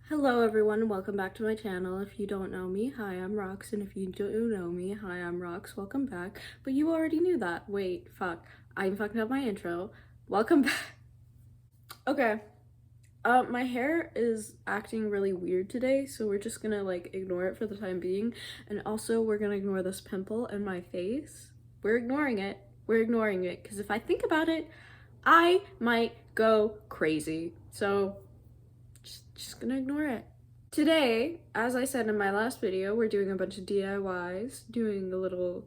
Hello everyone, welcome back to my channel. If you don't know me, hi, I'm Rox, and if you do know me, hi, I'm Rox, welcome back. But you already knew that. Wait, fuck. I'm fucking up my intro. Welcome back. Okay. My hair is acting really weird today, so we're just gonna like ignore it for the time being. And also we're gonna ignore this pimple in my face. We're ignoring it. We're ignoring it, because if I think about it, I might go crazy. So just gonna ignore it. Today, as I said in my last video, we're doing a bunch of DIYs, doing a little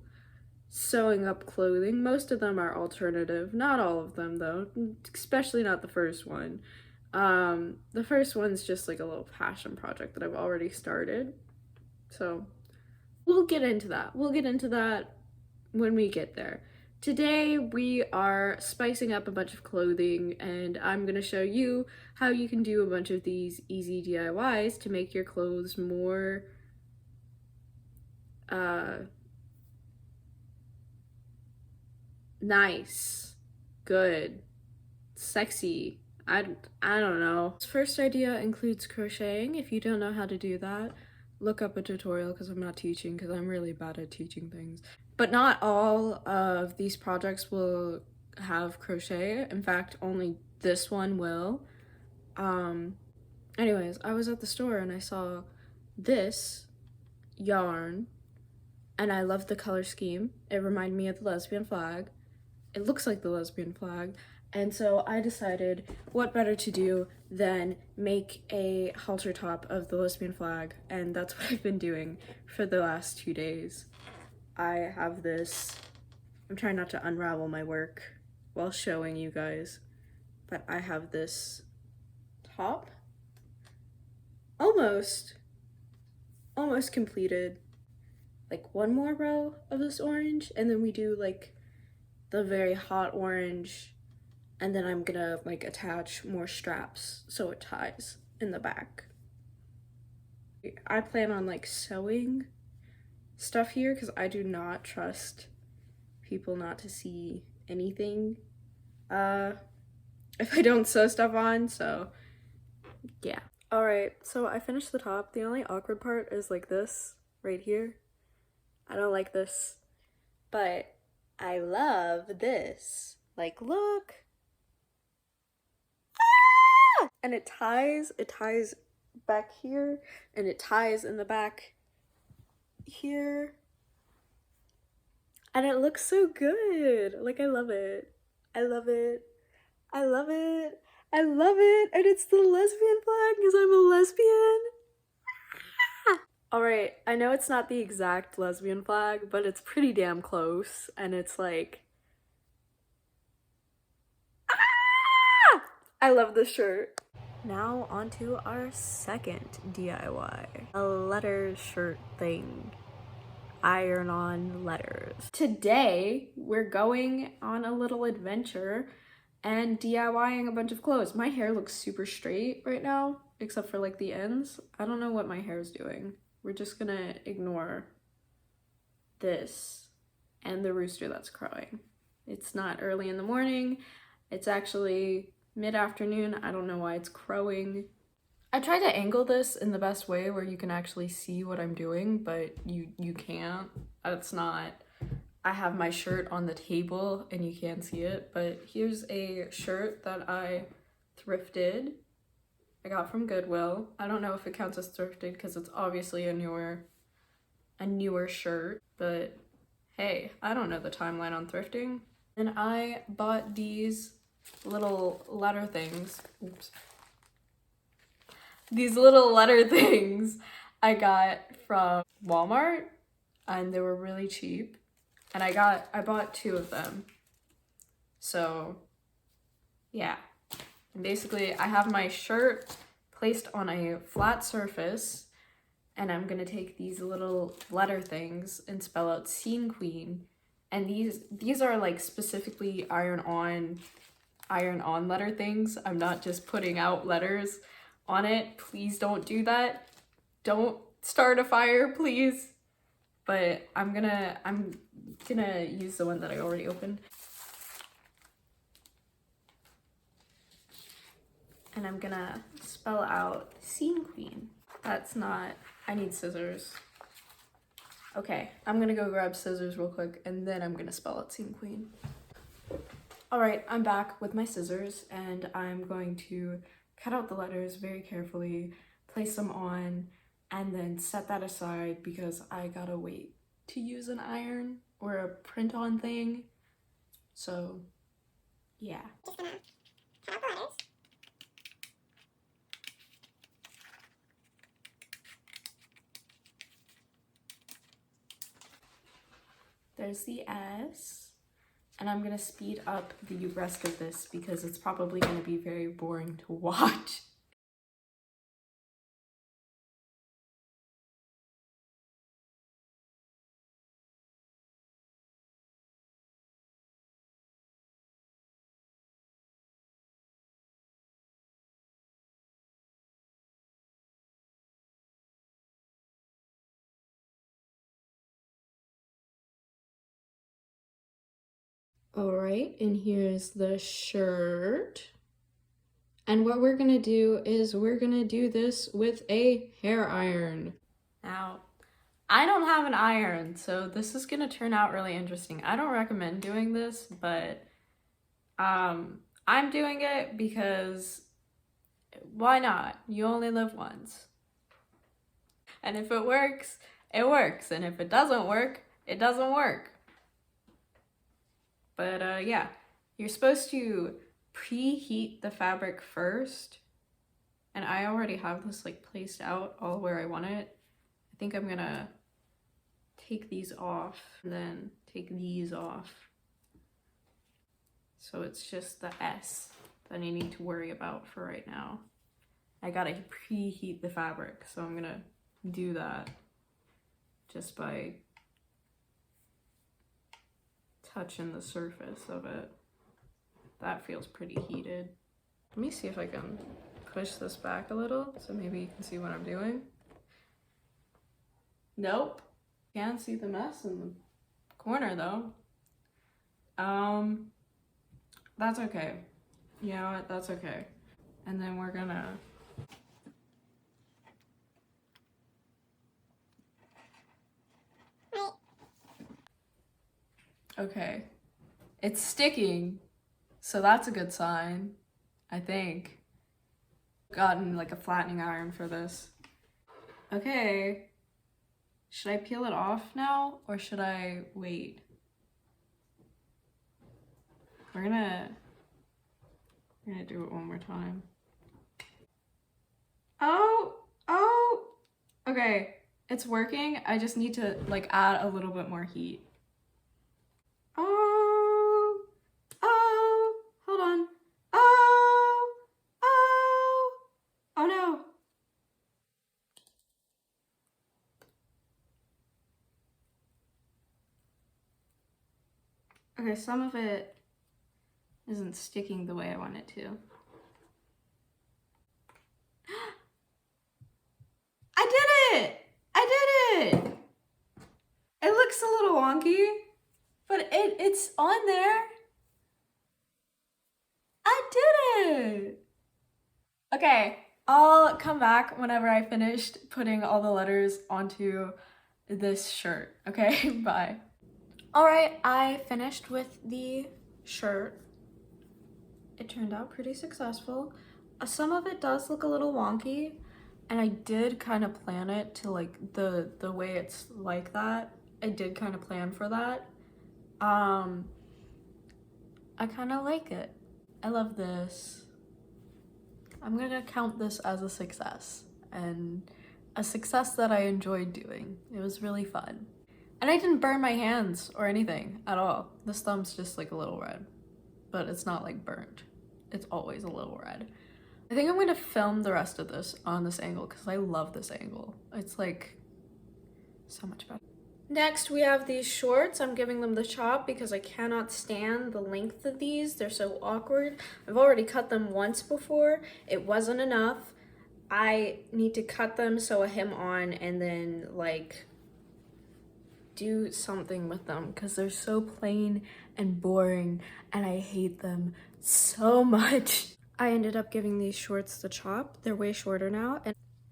sewing up clothing. Most of them are alternative, not all of them though, especially not the first one. The first one's just like a little passion project that I've already started. So we'll get into that. We'll get into that when we get there. Today we are spicing up a bunch of clothing, and I'm going to show you how you can do a bunch of these easy DIYs to make your clothes more nice, good, sexy. I don't know. This first idea includes crocheting. If you don't know how to do that, look up a tutorial, because I'm not teaching, because I'm really bad at teaching things. But not all of these projects will have crochet. In fact, only this one will. Anyways, I was at the store and I saw this yarn and I loved the color scheme. It reminded me of the lesbian flag. It looks like the lesbian flag. And so I decided what better to do than make a halter top of the lesbian flag, and that's what I've been doing for the last 2 days. I have this, I'm trying not to unravel my work while showing you guys, but I have this top almost completed. Like one more row of this orange, and then we do like the very hot orange, and then I'm gonna like attach more straps so it ties in the back. I plan on like sewing stuff here because I do not trust people not to see anything if I don't sew stuff on, so yeah. Alright, so I finished the top. The only awkward part is like this right here. I don't like this, but I love this. Like, look. Ah! And it ties back here, and it ties in the back here. And it looks so good. Like, I love it. I love it. I love it. I love it. And it's the lesbian flag because I'm a lesbian. Alright, I know it's not the exact lesbian flag, but it's pretty damn close. And it's like, ah! I love this shirt. Now onto our second DIY. A letter shirt thing. Iron-on letters. Today, we're going on a little adventure and DIYing a bunch of clothes. My hair looks super straight right now, except for like the ends. I don't know what my hair is doing. We're just gonna ignore this and the rooster that's crowing. It's not early in the morning. It's actually mid-afternoon. I don't know why it's crowing. I tried to angle this in the best way where you can actually see what I'm doing, but you can't. It's not. I have my shirt on the table and you can't see it, but here's a shirt that I thrifted. I got from Goodwill. I don't know if it counts as thrifted because it's obviously a newer shirt, but hey, I don't know the timeline on thrifting. And I bought these little letter things. Oops. These little letter things I got from Walmart, and they were really cheap. And I bought 2 of them. So yeah. And basically I have my shirt placed on a flat surface, and I'm gonna take these little letter things and spell out Scene Queen. And these are like specifically iron-on letter things. I'm not just putting out letters on it. Please don't do that. Don't start a fire, please. But I'm gonna use the one that I already opened. and I'm gonna spell out Scene Queen. That's not, I need scissors. Okay, I'm gonna go grab scissors real quick and then I'm gonna spell out Scene Queen. All right, I'm back with my scissors and I'm going to cut out the letters very carefully, place them on, and then set that aside because I gotta wait to use an iron or a print on thing. So, yeah. Just gonna cut out the letters. There's the S. And I'm gonna speed up the rest of this because it's probably gonna be very boring to watch. All right, and here's the shirt. And what we're gonna do is we're gonna do this with a hair iron. Now, I don't have an iron, so this is gonna turn out really interesting. I don't recommend doing this, but I'm doing it because why not? You only live once. And if it works, it works. And if it doesn't work, it doesn't work. But yeah, you're supposed to preheat the fabric first. And I already have this like placed out all where I want it. I think I'm gonna take these off and then take these off. So it's just the S that I need to worry about for right now. I gotta preheat the fabric, so I'm gonna do that just by touching the surface of it. That feels pretty heated. Let me see if I can push this back a little so maybe you can see what I'm doing. Nope. Can't see the mess in the corner though. That's okay. You know what? That's okay. And then we're gonna okay. It's sticking, so that's a good sign, I think. Gotten like a flattening iron for this. Okay. Should I peel it off now or should I wait? We're gonna do it one more time. Oh, okay, it's working. I just need to like add a little bit more heat. Oh, hold on. Oh no. Okay, some of it isn't sticking the way I want it to. I did it! I did it! It looks a little wonky, but it's on there. I did it! Okay, I'll come back whenever I finished putting all the letters onto this shirt. Okay, bye. All right, I finished with the shirt. It turned out pretty successful. Some of it does look a little wonky, and I did kind of plan it to like the way it's like that. I did kind of plan for that. I kind of like it. I love this. I'm gonna count this as a success, and a success that I enjoyed doing. It was really fun. And I didn't burn my hands or anything at all. This thumb's just like a little red, but it's not like burnt. It's always a little red. I think I'm gonna film the rest of this on this angle because I love this angle. It's like so much better. Next, we have these shorts. I'm giving them the chop because I cannot stand the length of these. They're so awkward. I've already cut them once before. It wasn't enough. I need to cut them, sew a hem on, and then like do something with them because they're so plain and boring and I hate them so much. I ended up giving these shorts the chop. They're way shorter now,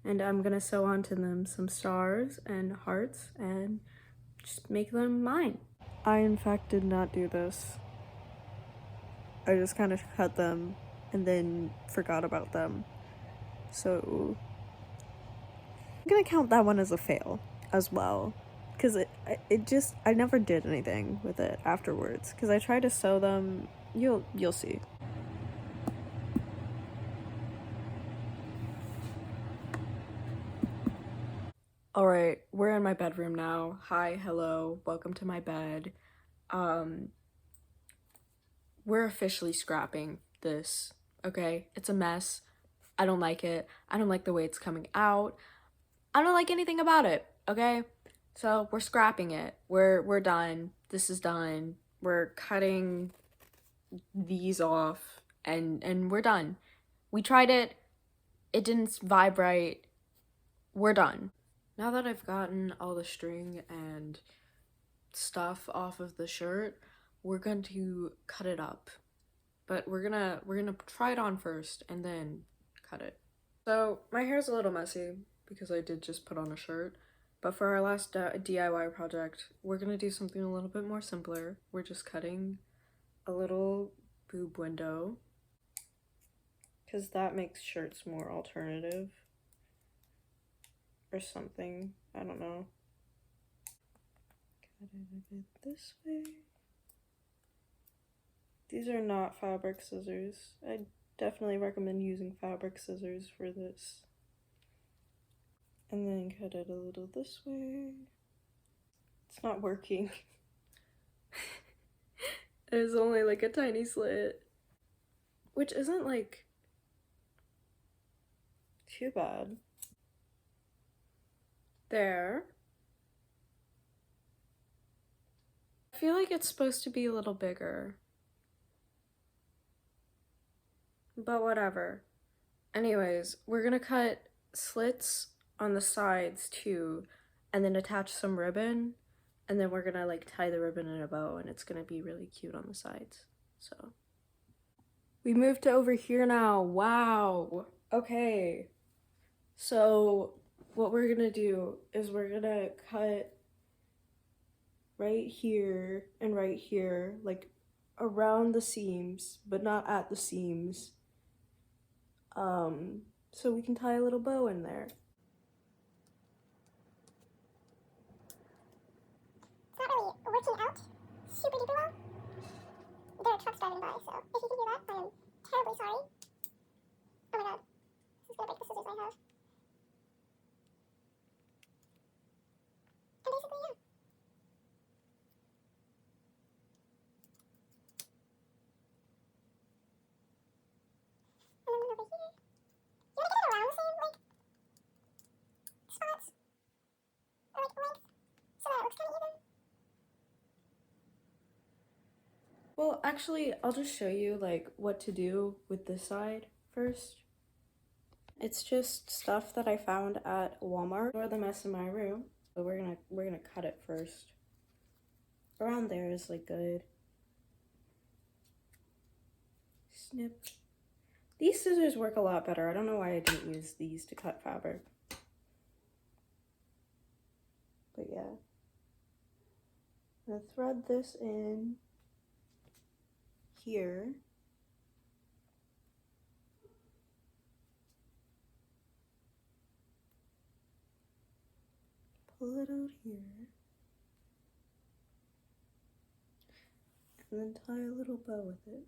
and I'm gonna sew onto them some stars and hearts and just make them mine. I in fact did not do this. I just kind of cut them and then forgot about them. So I'm gonna count that one as a fail as well, because I never did anything with it afterwards, because I tried to sew them. You'll see. All right, we're in my bedroom now. Hi, hello, welcome to my bed. We're officially scrapping this, okay? It's a mess. I don't like it. I don't like the way it's coming out. I don't like anything about it, okay? So we're scrapping it. We're done. This is done. We're cutting these off and we're done. We tried it. It didn't vibe right. We're done. Now that I've gotten all the string and stuff off of the shirt, we're going to cut it up. But we're gonna try it on first and then cut it. So my hair's a little messy because I did just put on a shirt. But for our last DIY project, we're gonna do something a little bit more simpler. We're just cutting a little boob window, because that makes shirts more alternative or something. I don't know. Cut it a bit this way. These are not fabric scissors. I definitely recommend using fabric scissors for this. And then cut it a little this way. It's not working. There's only like a tiny slit, which isn't like too bad. There. I feel like it's supposed to be a little bigger, but whatever. Anyways, we're gonna cut slits on the sides too, and then attach some ribbon, and then we're gonna like tie the ribbon in a bow, and it's gonna be really cute on the sides. So we moved to over here now. Wow. Okay, so what we're gonna do is we're gonna cut right here and right here, like around the seams, but not at the seams, so we can tie a little bow in there. It's not really working out super duper well. There are trucks driving by, so if you can hear that, I am terribly sorry. Oh my god. This is gonna break the scissors I have. And basically, yeah. And then over here. You wanna get it around the same, like, spots? Or, like, length? So that it looks kinda even? Well, actually, I'll just show you like what to do with this side first. It's just stuff that I found at Walmart. Ignore the mess in my room. So we're gonna cut it first. Around there is like good. Snip. These scissors work a lot better. I don't know why I didn't use these to cut fabric. But yeah. I'm gonna thread this in here. Pull it out here. And then tie a little bow with it.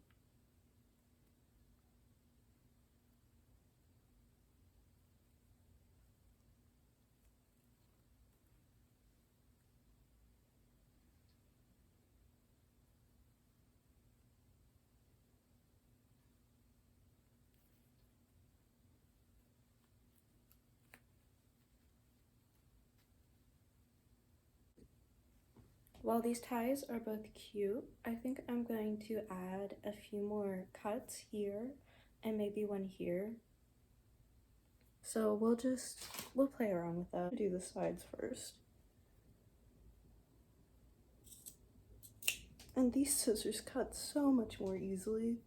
While these ties are both cute, I think I'm going to add a few more cuts here and maybe one here. So we'll play around with that. Do the sides first. And these scissors cut so much more easily.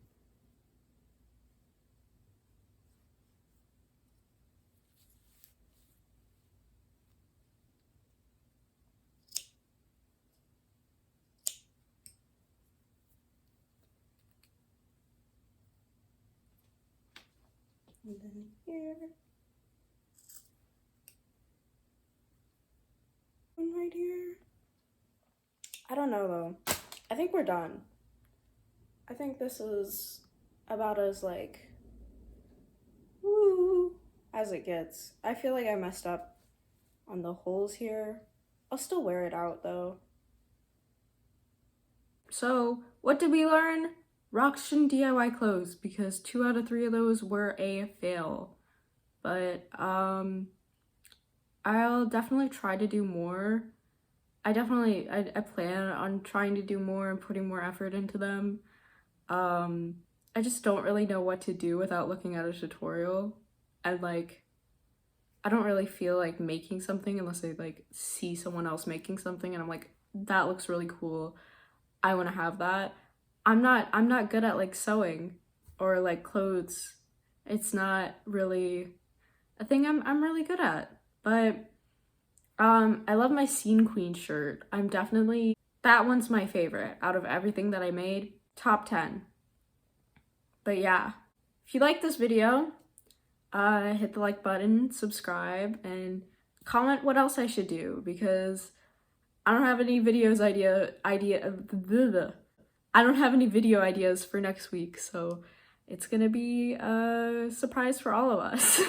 And then here. One right here. I don't know though. I think we're done. I think this is about as like woo as it gets. I feel like I messed up on the holes here. I'll still wear it out though. So, what did we learn? Rocks shouldn't DIY clothes because 2 out of 3 of those were a fail. But I'll definitely try to do more. I plan on trying to do more and putting more effort into them. I just don't really know what to do without looking at a tutorial. And like, I don't really feel like making something unless I like see someone else making something and I'm like, that looks really cool. I want to have that. I'm not good at like sewing or like clothes. It's not really a thing I'm really good at. But I love my Scene Queen shirt. That one's my favorite out of everything that I made. Top 10. But yeah, if you like this video, hit the like button, subscribe, and comment what else I should do because I don't have any I don't have any video ideas for next week, so it's gonna be a surprise for all of us.